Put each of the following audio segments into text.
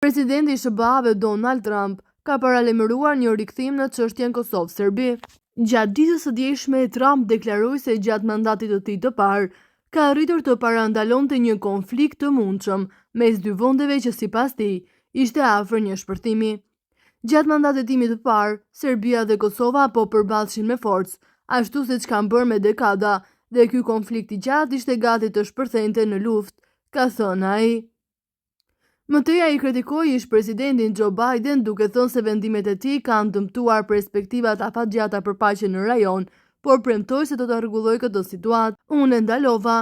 Presidenti i SBA-ve Donald Trump ka paralajmëruar një rikthim në çështjen Kosovë-Serbi. Gjatë ditës së djeshme, Trump deklaroi se gjatë mandatit të tij të parë ka arritur të parandalonte një konflikt të mundshëm mes dy vendeve që sipas tij ishte afër një shpërthimi. Gjatë mandatit timit të parë, Serbia dhe Kosova po përballshin me forcë, ashtu siç kanë bërë me dekada, dhe ky konflikt i gjatë ishte gati të shpërthente në luftë, ka thënë ai. Mëtej ai kritikoi ish-presidentin Joe Biden duke thënë se vendimet e tij kanë dëmtuar perspektivat afatgjata për paqe në rajon, por premtoi se do ta rregullojë këtë situatë. Unë ndalova.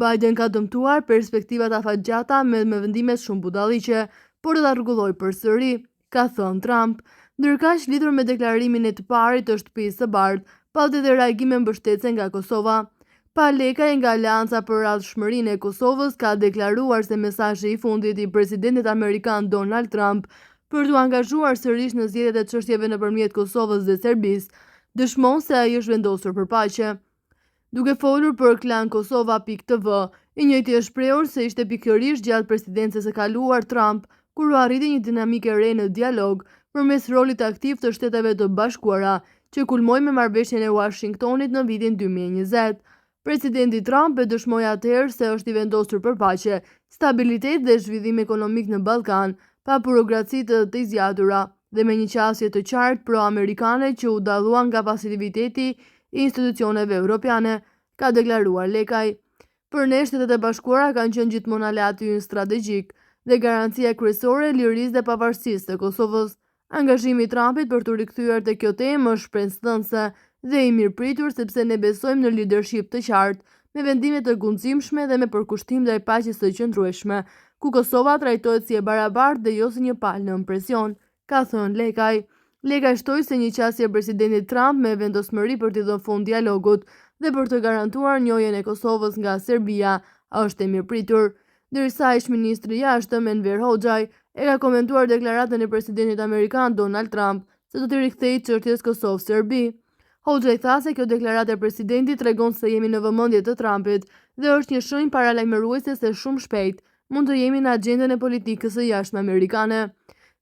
Biden ka dëmtuar perspektivat afatgjata me vendime shumë budalliqe, por do ta rregulloj përsëri, ka thënë Trump. Ndërkaq, lidhur me deklarimin e të parit të Shtëpisë së Bardhë, pati edhe reagime mbështetëse nga Kosova. Palekaj nga Aleanca për Radhshmërinë e Kosovës ka deklaruar se mesazhi i fundit i presidentit amerikan Donald Trump për t'u angazhuar sërish në zgjedhjet e çështjeve nëpërmjet Kosovës dhe Serbisë dëshmon se ai është vendosur për paqe. Duke folur për klankosova.tv, i njëjti është shprehur se ishte pikërisht gjatë presidencës së kaluar Trump kur u arriti një dinamikë e re në dialog përmes rolit aktiv të Shteteve të Bashkuara, që kulmoi me marrëveshjen e Washingtonit në vitin 2020. Presidenti Trump e dëshmoi atëherë se është i vendosur për paqe, stabilitet dhe zhvillim ekonomik në Ballkan, pa burokraci të zgjatura dhe me një qasje të qartë pro-amerikane që u dalluan nga pasitiviteti i institucioneve europiane, ka deklaruar Lekaj. Për ne, Shtetet e Bashkuara kanë qenë gjithmonë aleati ynë strategjik dhe garancia kryesore e lirisë dhe pavarësisë të Kosovës. Angazhimi i Trumpit për të rikthyer te kjo temë është shpresdhënëse dhe i mirëpritur sepse ne besojmë në lidership të qartë, me vendime të guximshme dhe me përkushtim ndaj paqes së qëndrueshme, ku Kosova trajtohet si e barabartë dhe jo si një palë nën presion, ka thënë Lekaj. Lekaj shtoi se një qasje e presidentit Trump me vendosmëri për t'i dhënë fund dialogut dhe për të garantuar njojën e Kosovës nga Serbia është e mirëpritur. Ndërsa ish-ministri i jashtëm Enver Hoxhaj e ka komentuar deklaratën e presidentit amerikan Donald Trump se do t'i rikthejë çështjes Kosovë-Serbi. Hoxhaj tha se kjo deklaratë e presidentit tregon se jemi në vëmendje të Trumpit dhe është një shenjë paralajmëruese se shumë shpejt mund të jemi në agjendën e politikës së jashtme amerikane.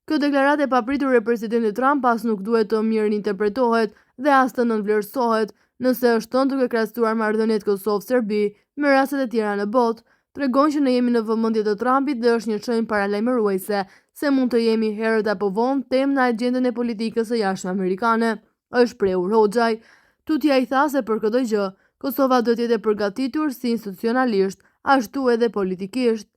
Kjo deklaratë e papritur e presidentit Trump as nuk duhet të mirë interpretohet dhe as të nënvlerësohet nëse është thënë duke krahasuar marrëdhëniet Kosovë-Serbi me rastet e tjera në botë. Tregon që ne jemi në vëmendje të Trumpit dhe është një shenjë paralajmëruese se mund të jemi herët apo vonë temë në agjendën e politikës së jashtme amerikane, është shprehur Hoxhaj. Tutja i tha se për këtë gjë, Kosova duhet të jetë e përgatitur si institucionalisht, ashtu edhe politikisht.